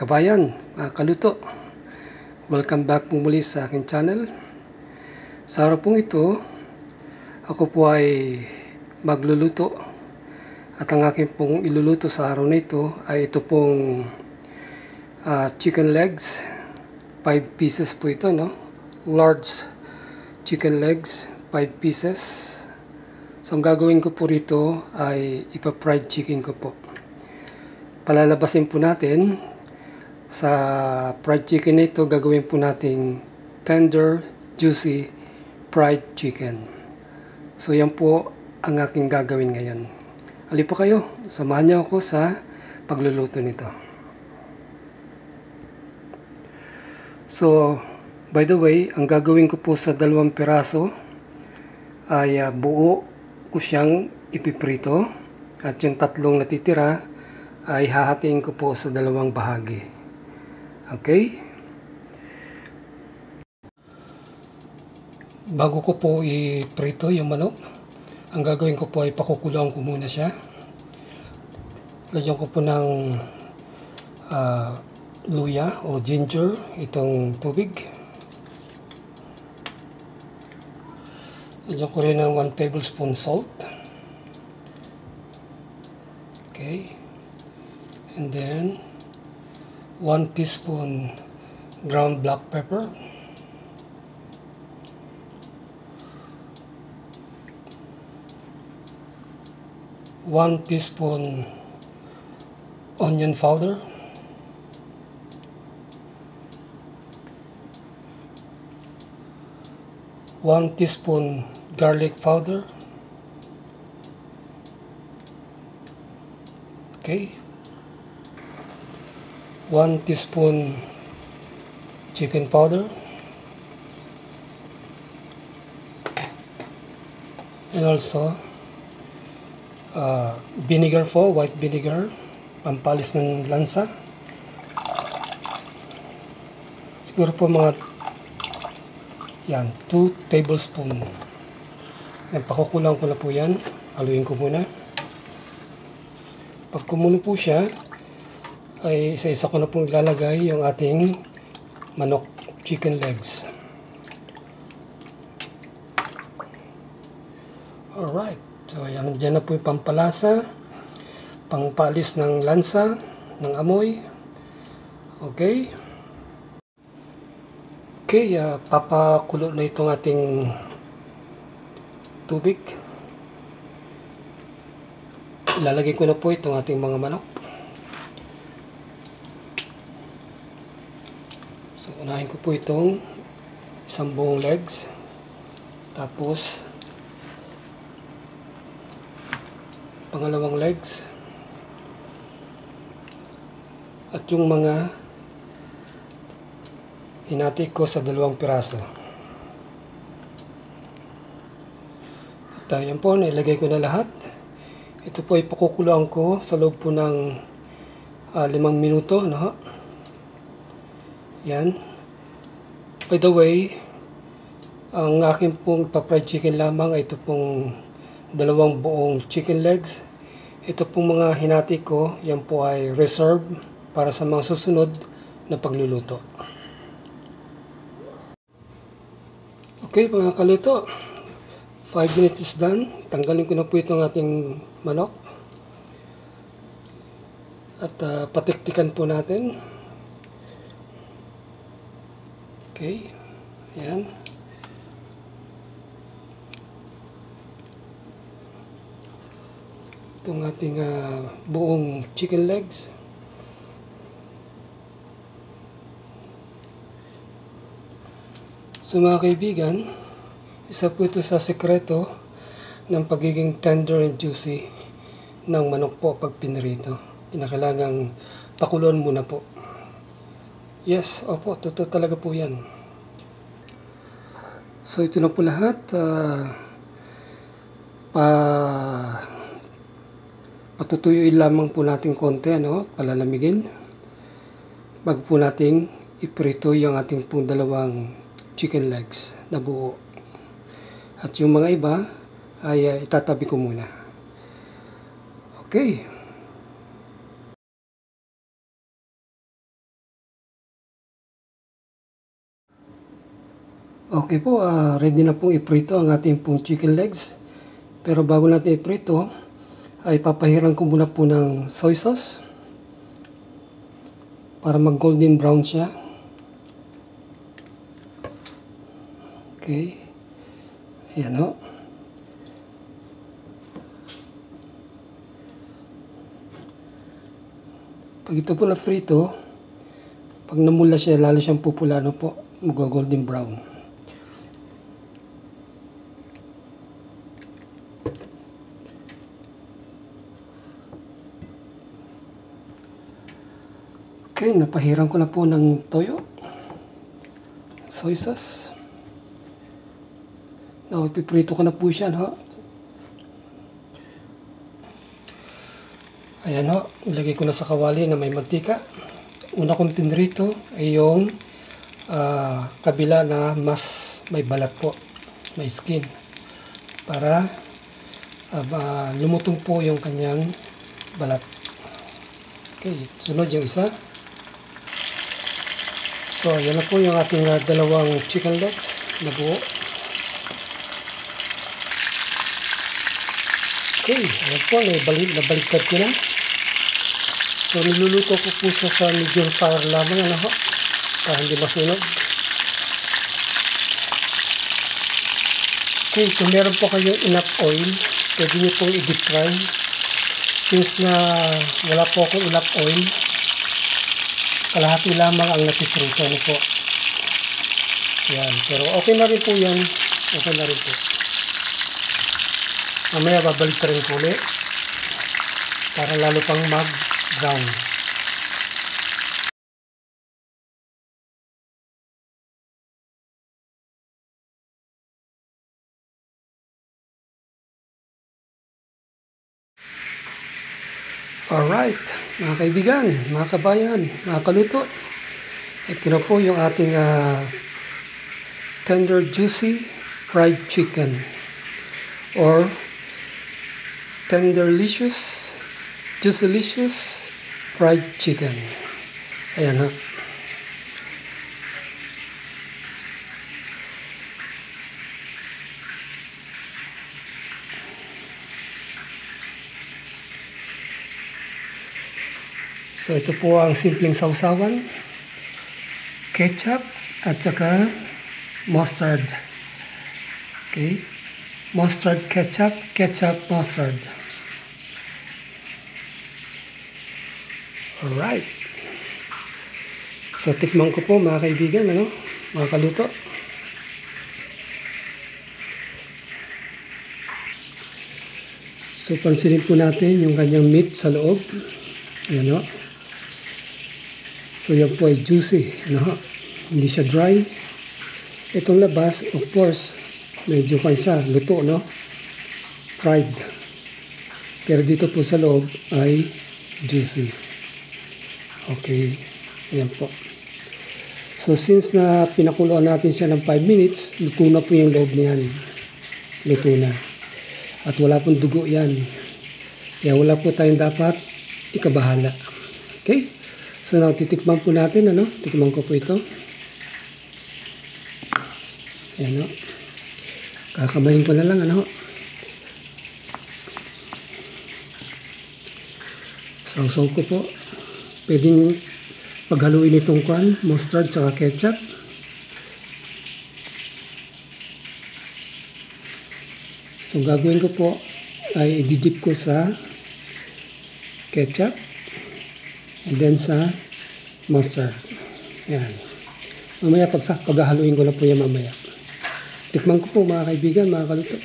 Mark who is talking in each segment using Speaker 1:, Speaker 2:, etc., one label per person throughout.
Speaker 1: kabayan, mga kaluto. Welcome back po muli sa aking channel. Sa araw pong ito, ako po ay magluluto. At ang aking pong iluluto sa araw na ito ay ito pong chicken legs. 5 pieces po ito, no? Large chicken legs, 5 pieces. So ang gagawin ko po rito ay ipa-fried chicken ko po. Palalabasin po natin sa fried chicken na ito, gagawin po nating tender, juicy fried chicken. So yan po ang aking gagawin ngayon. Halika po kayo, samahan niyo ako sa pagluluto nito. So by the way, ang gagawin ko po sa 2 piraso ay buo ko siyang ipiprito, at yung 3 natitira ay hahatiin ko po sa 2 bahagi. Okay? Bago ko po iprito yung manok, ang gagawin ko po ay pakukuluan ko muna siya. Lagyan ko po ng luya o ginger, itong tubig. Lagyan ko rin ng 1 tablespoon salt. Okay. And then 1 teaspoon ground black pepper. One teaspoon onion powder. One teaspoon garlic powder. Okay. 1 teaspoon chicken powder. And also vinegar po, white vinegar, pampalis ng lansa. Siguro po mga 2 tablespoon. Pakukulang ko na po yan. Haluin ko muna. Pag kumulo po siya, ay isa-isa ko na pong ilalagay yung ating manok chicken legs. Alright. So, yan. Nandiyan na po yung pampalasa, pangpalis ng lansa, ng amoy. Okay. Okay. Papakulo na itong ating tubig. Ilalagay ko na po itong ating mga manok. So, unahin ko po itong isang buong legs. Tapos, pangalawang legs. At yung mga hinati ko sa 2 piraso. At yan po, nailagay ko na lahat. Ito po ay pakukuluan ko sa loob po ng 5 minuto. No? Yan. By the way, ang aking pong pa-fried chicken lamang ay ito pong 2 buong chicken legs. Ito pong mga hinati ko, yan po ay reserve para sa mga susunod na pagluluto. Okay mga kaluto, 5 minutes is done. Tanggalin ko na po itong ating manok. At patiktikan po natin. Okay, ayan. Itong ating buong chicken legs. So mga kaibigan, isa po ito sa sekreto ng pagiging tender and juicy ng manok po pag pinirito. Kinakailangang pakuluan muna po. Yes, opo, totoo talaga po yan. So ito na po lahat. Patutuyuin lamang po natin konti, palalamigin. Bago po nating iprito yung ating pong 2 chicken legs na buo. At yung mga iba ay itatabi ko muna. Okay. Okay po, ready na pong iprito ang ating pong chicken legs. Pero bago natin iprito, ay papahiran ko muna po ng soy sauce para mag golden brown siya. Okay. Ayan o. Pag ito po na frito, pag namula siya, lalo siyang pupula, no po, mag-golden brown. Okay, napahiran ko na po ng toyo, soy sauce. Now, ipiprito ko na po siya, no? Ayan ho, ilagay ko na sa kawali na may mantika. Una kong pinrito ay yung kabila na mas may balat po, may skin. Para lumutong po yung kanyang balat. Okay, sunod yung isa. So, yan na po yung ating dalawang chicken legs na buo. Okay, ayan po, nabaligtad ko na. So, niluluto ko po siya sa medium fire lamang, ano ho, para hindi masunog. Okay, kung meron po kayo enough oil, pwede nyo pong i-deep fry. Since na wala po akong enough oil, kalahati lamang ang napiprito, ano po. Yan, pero okay na rin po yan. Okay na rin po. Mamaya babalik rin po ulit para lalo pang mag-brown. Alright, mga kaibigan, mga kabayan, mga kaluto. Ito na po yung ating tender juicy fried chicken or tenderlicious, juicylicious fried chicken. Ayan ha. So ito po ang simpleng sausawan, ketchup at saka mustard. Okay? Mustard, ketchup, ketchup, mustard. Alright. So tikman ko po mga kaibigan, ano? Mga kaluto. So pansinin po natin yung kanyang meat sa loob. Ayan o. So yan po ay juicy, ano, hindi siya dry. Itong labas, of course, medyo kansa, luto, no? Fried. Pero dito po sa loob ay juicy. Okay, ayan po. So since na pinakuluan natin siya ng 5 minutes, luto na po yung loob niyan. Luto na. At wala pong dugo yan. Kaya wala po tayong dapat ikabahala. Okay? So now, titikman po natin, ano? Tikman ko po ito. Ayan, no? Kakamayin ko na lang, ano? Sausaw ko po. Pwedeng paghaluin itong kwan, mustard tsaka ketchup. So gagawin ko po ay i-dip ko sa ketchup. And then sa mustard. Ayan. Mamaya paghahaluin ko na po yan mamaya. Tikman ko po mga kaibigan, mga kaluto.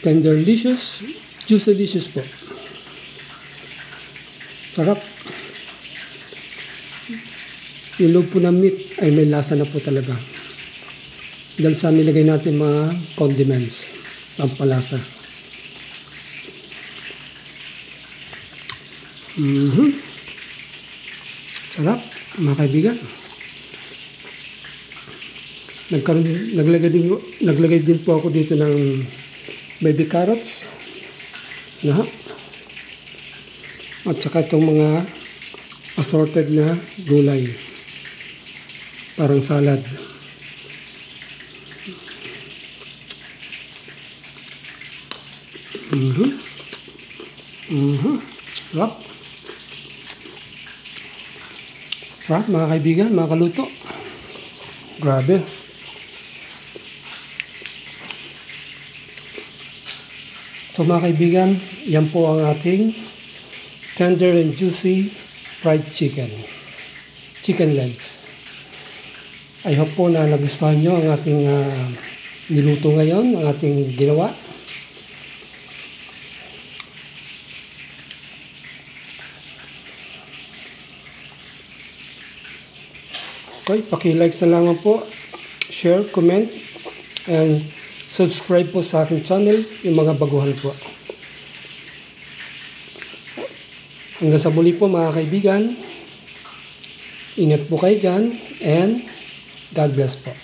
Speaker 1: Tenderlicious, juicylicious po. Sarap. Yung loob po ng meat ay may lasa na po talaga. Dahil sa nilagay natin mga condiments, pampalasa. Sarap, mga kaibigan. Naglagay din po ako dito ng baby carrots. Na. At saka itong mga assorted na gulay. Parang salad. Sarap. Sarap mga kaibigan, mga kaluto. Grabe. So mga kaibigan, yan po ang ating tender and juicy fried chicken. Chicken legs. I hope po na nagustuhan nyo ang ating niluto ngayon, ang ating ginawa. Okay, paki-like na lamang po, share, comment, and subscribe po sa aking channel, yung mga baguhan po. Hanggang sa muli po mga kaibigan, ingat po kayo dyan, and God bless po.